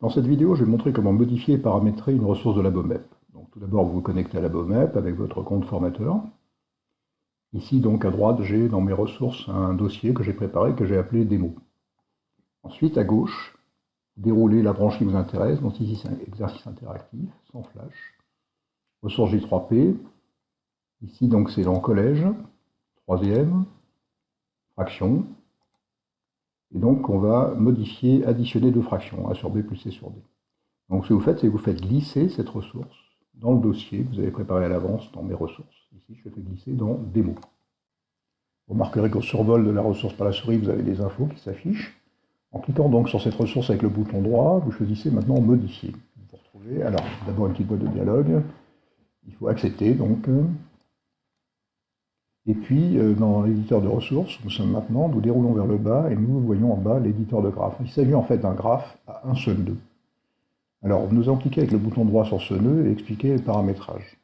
Dans cette vidéo, je vais montrer comment modifier et paramétrer une ressource de LabOMEP. Donc, tout d'abord, vous vous connectez à LabOMEP avec votre compte formateur. Ici, donc, à droite, j'ai dans mes ressources un dossier que j'ai préparé, que j'ai appelé démo. Ensuite, à gauche, déroulez la branche qui vous intéresse. Donc ici, c'est un exercice interactif, sans flash. Ressource J3P. Ici, donc, c'est dans collège, troisième, fraction. Et donc, on va modifier, additionner deux fractions, A sur B plus C sur D. Donc, ce que vous faites, c'est que vous faites glisser cette ressource dans le dossier que vous avez préparé à l'avance dans mes ressources. Ici, je fais glisser dans démo. Vous remarquerez qu'au survol de la ressource par la souris, vous avez des infos qui s'affichent. En cliquant donc sur cette ressource avec le bouton droit, vous choisissez maintenant modifier. Vous retrouvez, alors, d'abord une petite boîte de dialogue. Il faut accepter, donc. Et puis, dans l'éditeur de ressources, nous déroulons vers le bas et nous voyons en bas l'éditeur de graphe. Il s'agit en fait d'un graphe à un seul nœud. Alors, nous allons cliquer avec le bouton droit sur ce nœud et expliquer le paramétrage.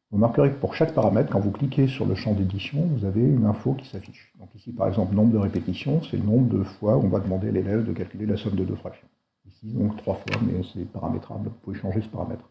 Vous remarquerez que pour chaque paramètre, quand vous cliquez sur le champ d'édition, vous avez une info qui s'affiche. Donc ici, par exemple, nombre de répétitions, c'est le nombre de fois où on va demander à l'élève de calculer la somme de deux fractions. Ici, donc 3 fois, mais c'est paramétrable, vous pouvez changer ce paramètre.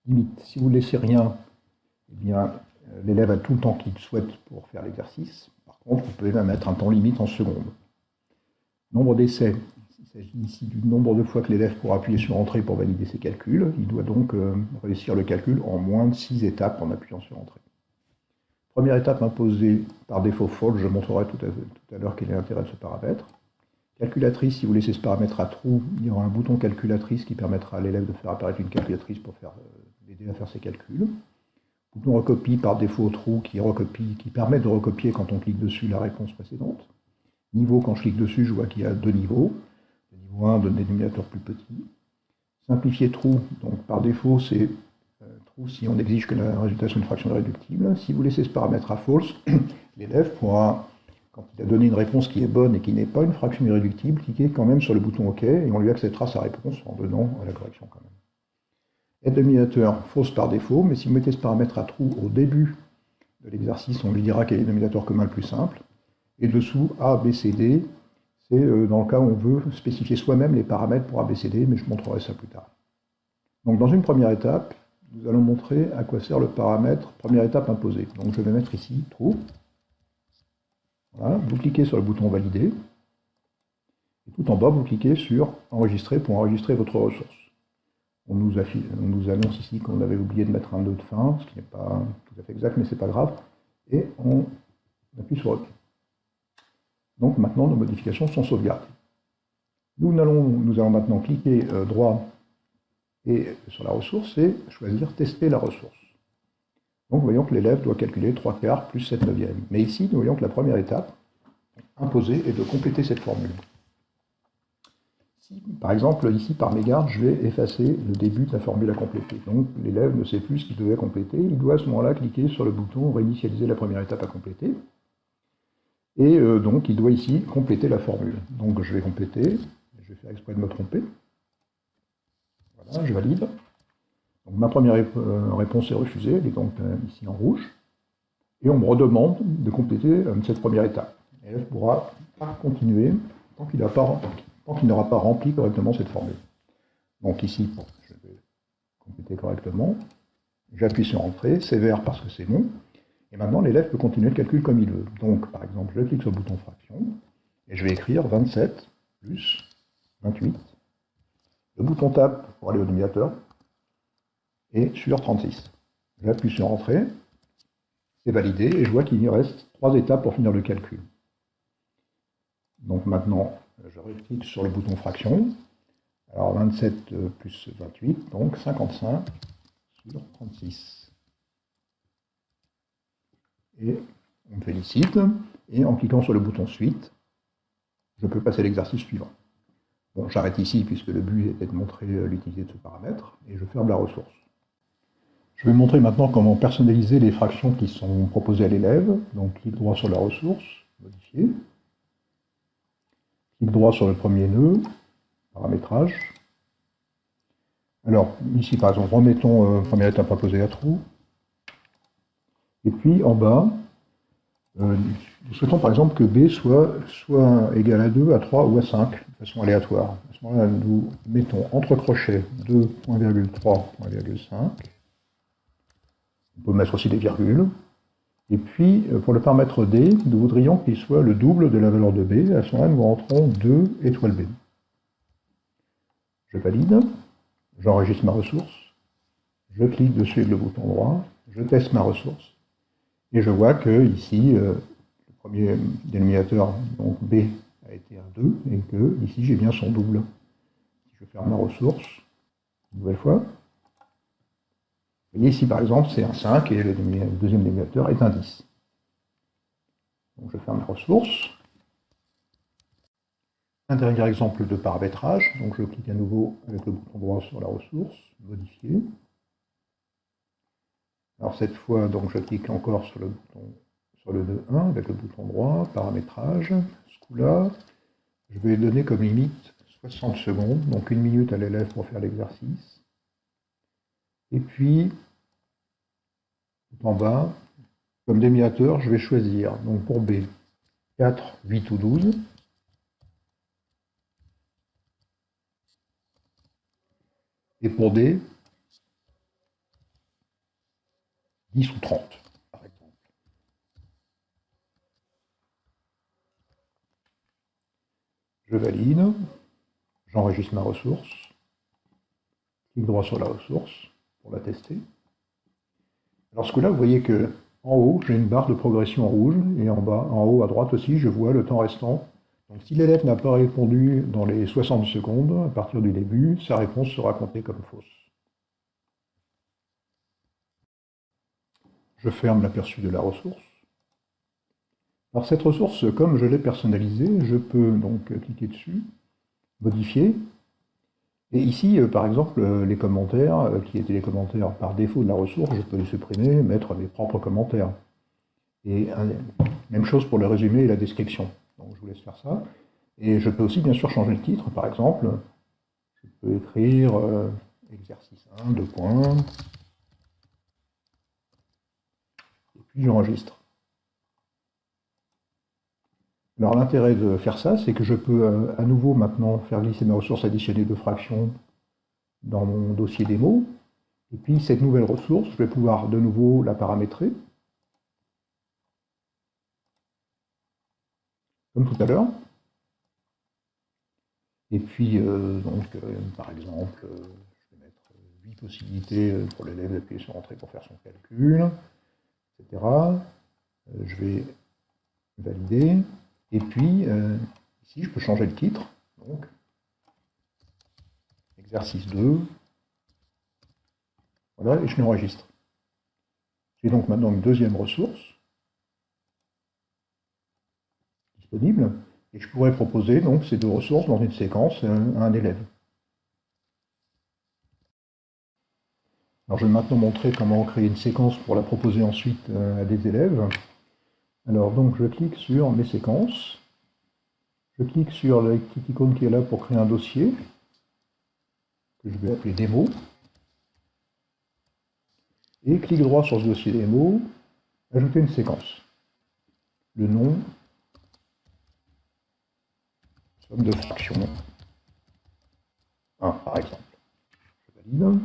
Limite, si vous ne laissez rien, eh bien, l'élève a tout le temps qu'il souhaite pour faire l'exercice. Par contre, vous pouvez même mettre un temps limite en secondes. Nombre d'essais. Il s'agit ici du nombre de fois que l'élève pourra appuyer sur Entrée pour valider ses calculs. Il doit donc réussir le calcul en moins de 6 étapes en appuyant sur Entrée. Première étape imposée par défaut false, je montrerai tout à l'heure quel est l'intérêt de ce paramètre. Calculatrice, si vous laissez ce paramètre à true, il y aura un bouton calculatrice qui permettra à l'élève de faire apparaître une calculatrice pour l'aider à faire ses calculs. Bouton recopie par défaut true qui permet de recopier quand on clique dessus la réponse précédente. Niveau, quand je clique dessus, je vois qu'il y a deux niveaux. Le niveau 1 donne des dénominateurs plus petits. Simplifier true, donc par défaut, c'est true si on exige que le résultat soit une fraction irréductible. Si vous laissez ce paramètre à false, l'élève pourra, quand il a donné une réponse qui est bonne et qui n'est pas une fraction irréductible, cliquer quand même sur le bouton OK et on lui acceptera sa réponse en donnant la correction quand même. Aide dénominateur false par défaut, mais si vous mettez ce paramètre à true au début de l'exercice, on lui dira quel est le dénominateur commun le plus simple. Et dessous, A, B, C, D, c'est dans le cas où on veut spécifier soi-même les paramètres pour A, B, C, D, mais je montrerai ça plus tard. Donc dans une première étape, nous allons montrer à quoi sert le paramètre première étape imposée. Donc je vais mettre ici true. Voilà, vous cliquez sur le bouton valider. Et tout en bas, vous cliquez sur enregistrer pour enregistrer votre ressource. On nous annonce ici qu'on avait oublié de mettre un nœud de fin, ce qui n'est pas tout à fait exact, mais ce n'est pas grave. Et on appuie sur OK. Donc maintenant, nos modifications sont sauvegardées. Nous allons maintenant cliquer droit et sur la ressource et choisir tester la ressource. Donc nous voyons que l'élève doit calculer 3/4 plus 7/9. Mais ici, nous voyons que la première étape imposée est de compléter cette formule. Si, par exemple, ici, par mégarde, je vais effacer le début de la formule à compléter. Donc l'élève ne sait plus ce qu'il devait compléter. Il doit à ce moment-là cliquer sur le bouton réinitialiser la première étape à compléter. Et donc, il doit ici compléter la formule. Donc, je vais compléter. Je vais faire exprès de me tromper. Voilà, je valide. Donc, ma première réponse est refusée. Elle est donc ici en rouge. Et on me redemande de compléter cette première étape. Et là, je ne pourra pas continuer tant qu'il n'aura pas rempli correctement cette formule. Donc, ici, je vais compléter correctement. J'appuie sur Entrée. C'est vert parce que c'est bon. Et maintenant, l'élève peut continuer le calcul comme il veut. Donc, par exemple, je clique sur le bouton fraction, et je vais écrire 27 plus 28. Le bouton Tab pour aller au dénominateur, et sur 36. J'appuie sur Entrée, c'est validé, et je vois qu'il y reste 3 étapes pour finir le calcul. Donc maintenant, je clique sur le bouton fraction. Alors 27 plus 28, donc 55 sur 36. Et on me félicite, et en cliquant sur le bouton Suite, je peux passer à l'exercice suivant. Bon, j'arrête ici puisque le but était de montrer l'utilité de ce paramètre, et je ferme la ressource. Je vais montrer maintenant comment personnaliser les fractions qui sont proposées à l'élève. Donc, clic droit sur la ressource, modifier. Clic droit sur le premier nœud, paramétrage. Alors, ici par exemple, remettons première étape imposée à true. Et puis en bas, Nous souhaitons par exemple que B soit égal à 2, à 3 ou à 5, de façon aléatoire. À ce moment-là, nous mettons entre crochets 2.3.5. On peut mettre aussi des virgules. Et puis, pour le paramètre D, nous voudrions qu'il soit le double de la valeur de B. À ce moment-là, nous rentrons 2 étoiles B. Je valide, j'enregistre ma ressource, je clique dessus avec le bouton droit, je teste ma ressource, et je vois que ici, le premier dénominateur, donc B, a été un 2, et que ici j'ai bien son double. Si je ferme ma ressource, une nouvelle fois, vous voyez ici par exemple c'est un 5 et le deuxième dénominateur est un 10. Donc je ferme la ressource. Un dernier exemple de paramétrage, donc je clique à nouveau avec le bouton droit sur la ressource, modifier. Alors cette fois, donc je clique encore sur le bouton sur le 2.1 avec le bouton droit, paramétrage. Ce coup-là, je vais donner comme limite 60 secondes, donc 1 minute à l'élève pour faire l'exercice. Et puis, tout en bas, comme dénominateur, je vais choisir, donc pour B, 4, 8 ou 12. Et pour D, 10 ou 30, par exemple. Je valide, j'enregistre ma ressource, clique droit sur la ressource pour la tester. Alors ce coup-là, vous voyez que en haut, j'ai une barre de progression en rouge, et en bas, en haut à droite aussi, je vois le temps restant. Donc si l'élève n'a pas répondu dans les 60 secondes, à partir du début, sa réponse sera comptée comme fausse. Je ferme l'aperçu de la ressource. Alors cette ressource, comme je l'ai personnalisée, je peux donc cliquer dessus, modifier. Et ici, par exemple, les commentaires, qui étaient les commentaires par défaut de la ressource, je peux les supprimer, mettre mes propres commentaires. Et même chose pour le résumé et la description. Donc je vous laisse faire ça. Et je peux aussi bien sûr changer le titre, par exemple. Je peux écrire exercice 1, 2 points. Et puis j'enregistre. Alors l'intérêt de faire ça, c'est que je peux à nouveau maintenant faire glisser mes ressources additionnées de fractions dans mon dossier démo. Et puis cette nouvelle ressource, je vais pouvoir de nouveau la paramétrer, comme tout à l'heure. Et puis, par exemple, je vais mettre 8 possibilités pour l'élève d'appuyer sur Entrée pour faire son calcul, etc. Je vais valider. Et puis, ici, je peux changer le titre. Donc, exercice 2. Voilà, et je l'enregistre. J'ai donc maintenant une deuxième ressource disponible. Et je pourrais proposer donc ces deux ressources dans une séquence à un élève. Alors je vais maintenant montrer comment créer une séquence pour la proposer ensuite à des élèves. Alors donc je clique sur mes séquences. Je clique sur la petite icône qui est là pour créer un dossier, que je vais appeler démo. Et clic droit sur ce dossier démo, ajouter une séquence. Le nom, somme de fractions 1 par exemple. Je valide.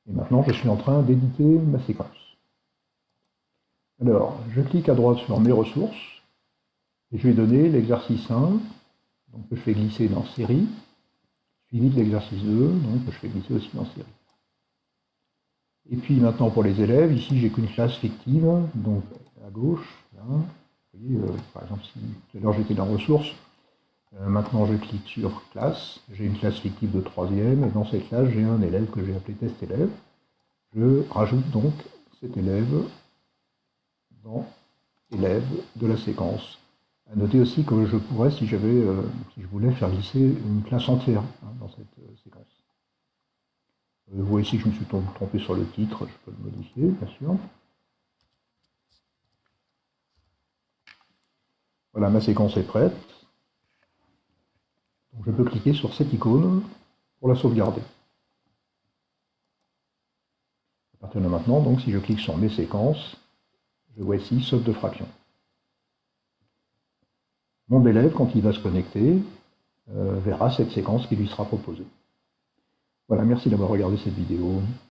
Et maintenant je suis en train d'éditer ma séquence. Alors je clique à droite sur mes ressources, et je vais donner l'exercice 1, donc que je fais glisser dans série, suivi de l'exercice 2, donc que je fais glisser aussi dans série. Et puis maintenant pour les élèves, ici j'ai qu'une classe fictive, donc à gauche, là, vous voyez, par exemple si tout à l'heure j'étais dans ressources, maintenant je clique sur classe, j'ai une classe fictive de 3e, et dans cette classe j'ai un élève que j'ai appelé test élève. Je rajoute donc cet élève dans élève de la séquence. À noter aussi que je pourrais, si je voulais, faire glisser une classe entière dans cette séquence. Vous voyez ici que je me suis trompé sur le titre, je peux le modifier, bien sûr. Voilà, ma séquence est prête. Donc je peux cliquer sur cette icône pour la sauvegarder. À partir de maintenant, donc, si je clique sur mes séquences, Je vois ici somme de fractions. Mon élève, quand il va se connecter, verra cette séquence qui lui sera proposée. Voilà, merci d'avoir regardé cette vidéo.